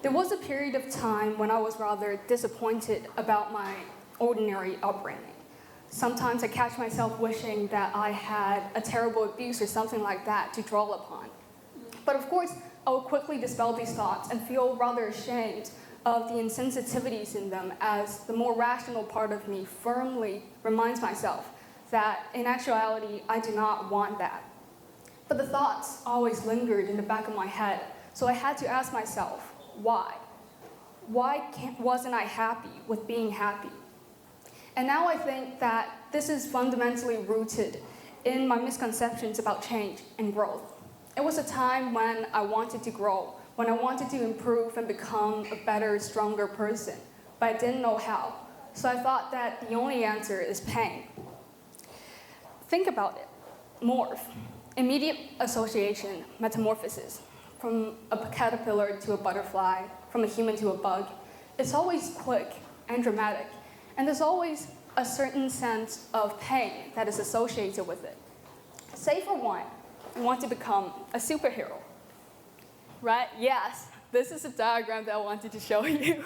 There was a period of time when I was rather disappointed about my ordinary upbringing. Sometimes I catch myself wishing that I had a terrible abuse or something like that to draw upon. But of course, I will quickly dispel these thoughts and feel rather ashamed of the insensitivities in them, as the more rational part of me firmly reminds myself that in actuality, I do not want that. But the thoughts always lingered in the back of my head, so I had to ask myself, why? Wasn't I happy with being happy? And now I think that this is fundamentally rooted in my misconceptions about change and growth. It was a time when I wanted to grow, when I wanted to improve and become a better, stronger person, but I didn't know how. So I thought that the only answer is pain. Think about it. Morph. Immediate association, metamorphosis. From a caterpillar to a butterfly, from a human to a bug. It's always quick and dramatic. And there's always a certain sense of pain that is associated with it. Say for one, you want to become a superhero, right? Yes, this is a diagram that I wanted to show you.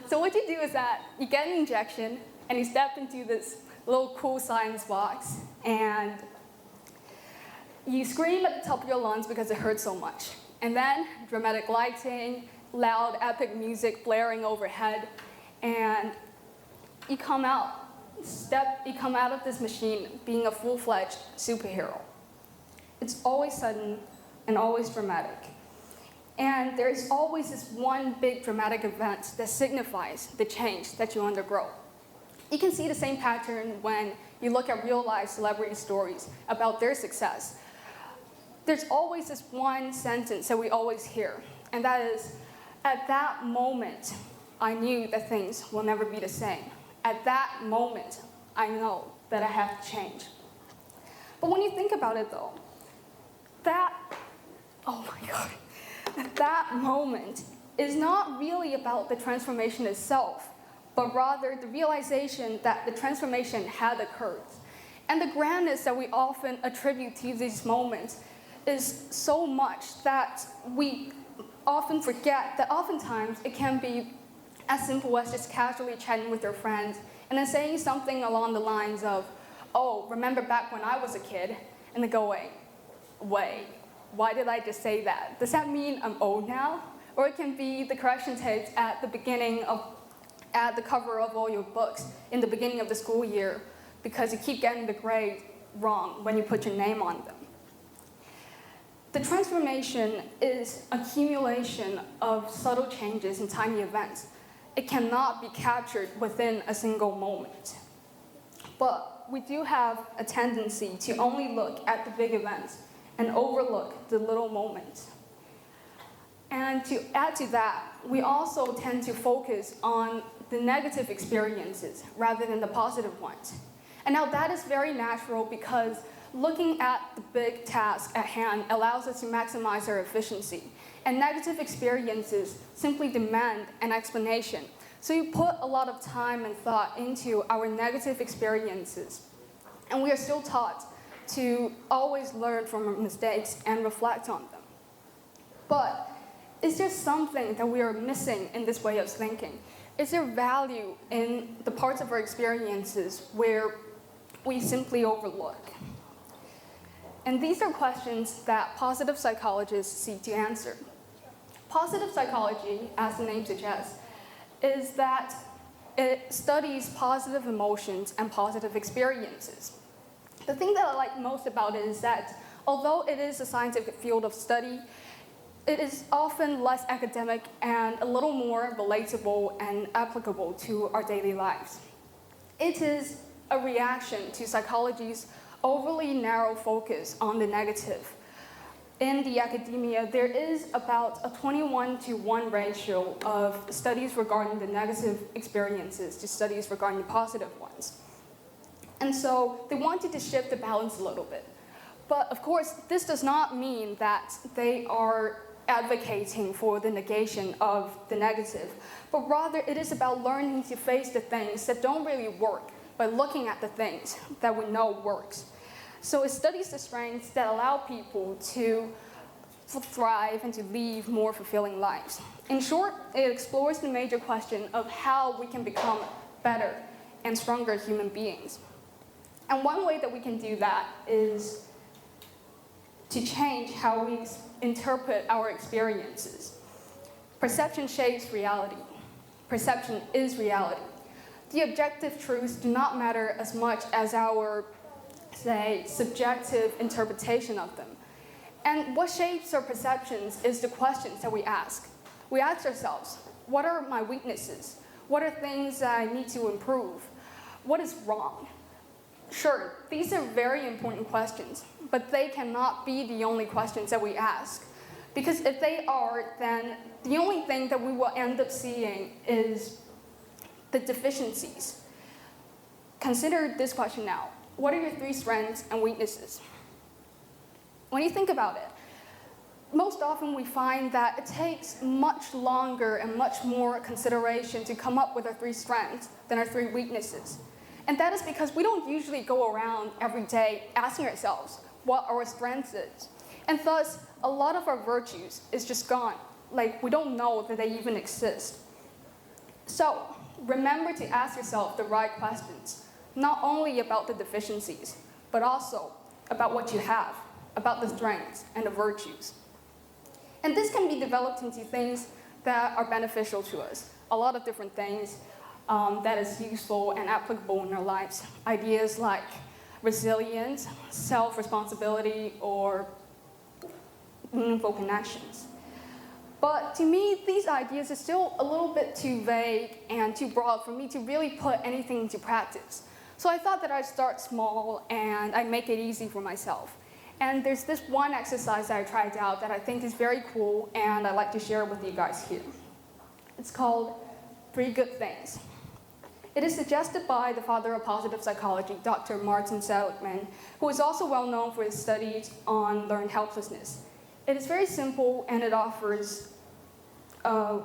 So what you do is that you get an injection and you step into this little cool science box and you scream at the top of your lungs because it hurts so much. And then dramatic lighting, loud epic music blaring overhead, and you come out of this machine being a full-fledged superhero. It's always sudden and always dramatic. And there's always this one big dramatic event that signifies the change that you undergo. You can see the same pattern when you look at real-life celebrity stories about their success. There's always this one sentence that we always hear, and that is, at that moment, I knew that things will never be the same. At that moment, I know that I have to change. But when you think about it though, that moment is not really about the transformation itself, but rather the realization that the transformation had occurred. And the grandness that we often attribute to these moments is so much that we often forget that oftentimes it can be as simple as just casually chatting with your friends and then saying something along the lines of, oh, remember back when I was a kid? And then going, wait, why did I just say that? Does that mean I'm old now? Or it can be the correction tapes at the cover of all your books in the beginning of the school year because you keep getting the grade wrong when you put your name on them. The transformation is accumulation of subtle changes and tiny events. It cannot be captured within a single moment. But we do have a tendency to only look at the big events and overlook the little moments. And to add to that, we also tend to focus on the negative experiences rather than the positive ones. And now that is very natural because looking at the big task at hand allows us to maximize our efficiency. And negative experiences simply demand an explanation. So you put a lot of time and thought into our negative experiences. And we are still taught to always learn from our mistakes and reflect on them. But is there something that we are missing in this way of thinking? Is there value in the parts of our experiences where we simply overlook? And these are questions that positive psychologists seek to answer. Positive psychology, as the name suggests, is that it studies positive emotions and positive experiences. The thing that I like most about it is that although it is a scientific field of study, it is often less academic and a little more relatable and applicable to our daily lives. It is a reaction to psychology's overly narrow focus on the negative. In the academia, there is about a 21-to-1 ratio of studies regarding the negative experiences to studies regarding the positive ones. And so they wanted to shift the balance a little bit. But of course, this does not mean that they are advocating for the negation of the negative, but rather it is about learning to face the things that don't really work by looking at the things that we know works. So it studies the strengths that allow people to thrive and to live more fulfilling lives. In short, it explores the major question of how we can become better and stronger human beings. And one way that we can do that is to change how we interpret our experiences. Perception shapes reality. Perception is reality. The objective truths do not matter as much as our, say, subjective interpretation of them. And what shapes our perceptions is the questions that we ask. We ask ourselves, what are my weaknesses? What are things that I need to improve? What is wrong? Sure, these are very important questions, but they cannot be the only questions that we ask. Because if they are, then the only thing that we will end up seeing is the deficiencies. Consider this question now. What are your 3 strengths and weaknesses? When you think about it, most often we find that it takes much longer and much more consideration to come up with our 3 strengths than our 3 weaknesses. And that is because we don't usually go around every day asking ourselves what our strengths is. And thus, a lot of our virtues is just gone. Like, we don't know that they even exist. So, remember to ask yourself the right questions, not only about the deficiencies, but also about what you have, about the strengths and the virtues. And this can be developed into things that are beneficial to us, a lot of different things that is useful and applicable in our lives. Ideas like resilience, self-responsibility, or meaningful connections. But to me, these ideas are still a little bit too vague and too broad for me to really put anything into practice. So I thought that I'd start small and I'd make it easy for myself. And there's this one exercise that I tried out that I think is very cool, and I'd like to share it with you guys here. It's called 3 Good Things. It is suggested by the father of positive psychology, Dr. Martin Seligman, who is also well known for his studies on learned helplessness. It is very simple, and it offers a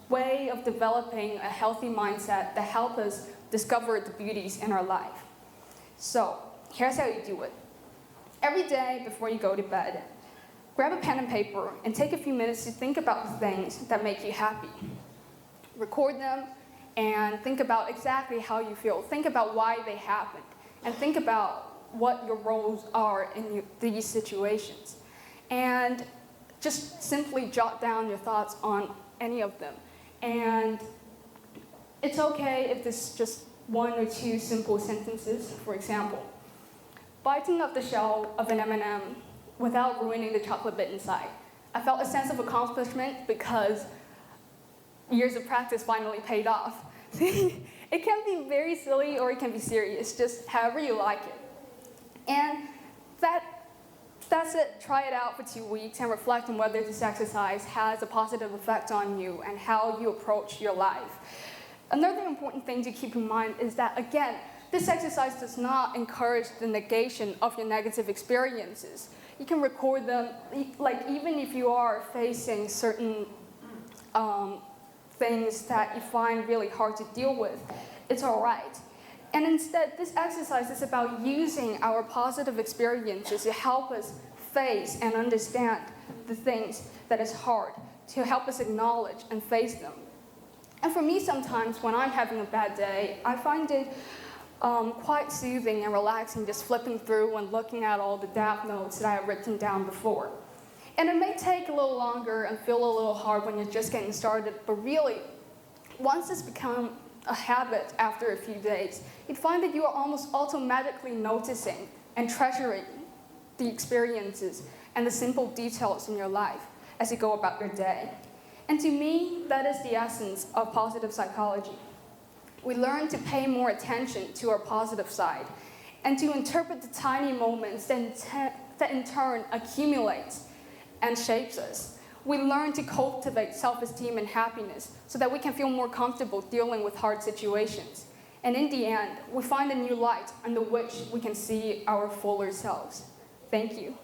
way of developing a healthy mindset that helps us discover the beauties in our life. So, here's how you do it. Every day before you go to bed, grab a pen and paper and take a few minutes to think about the things that make you happy. Record them and think about exactly how you feel. Think about why they happened, and think about what your roles are in these situations. And just simply jot down your thoughts on any of them. And it's okay if it's just 1 or 2 simple sentences. For example, biting off the shell of an M&M without ruining the chocolate bit inside. I felt a sense of accomplishment because years of practice finally paid off. It can be very silly or it can be serious, just however you like it. And that's it. Try it out for 2 weeks and reflect on whether this exercise has a positive effect on you and how you approach your life. Another important thing to keep in mind is that, again, this exercise does not encourage the negation of your negative experiences. You can record them, like even if you are facing certain things that you find really hard to deal with, it's all right. And instead, this exercise is about using our positive experiences to help us face and understand the things that is hard, to help us acknowledge and face them. And for me, sometimes when I'm having a bad day, I find it quite soothing and relaxing just flipping through and looking at all the DAF notes that I have written down before. And it may take a little longer and feel a little hard when you're just getting started, but really, once it's become a habit after a few days, you'd find that you are almost automatically noticing and treasuring the experiences and the simple details in your life as you go about your day. And to me, that is the essence of positive psychology. We learn to pay more attention to our positive side and to interpret the tiny moments that in turn accumulates and shapes us. We learn to cultivate self-esteem and happiness so that we can feel more comfortable dealing with hard situations. And in the end, we find a new light under which we can see our fuller selves. Thank you.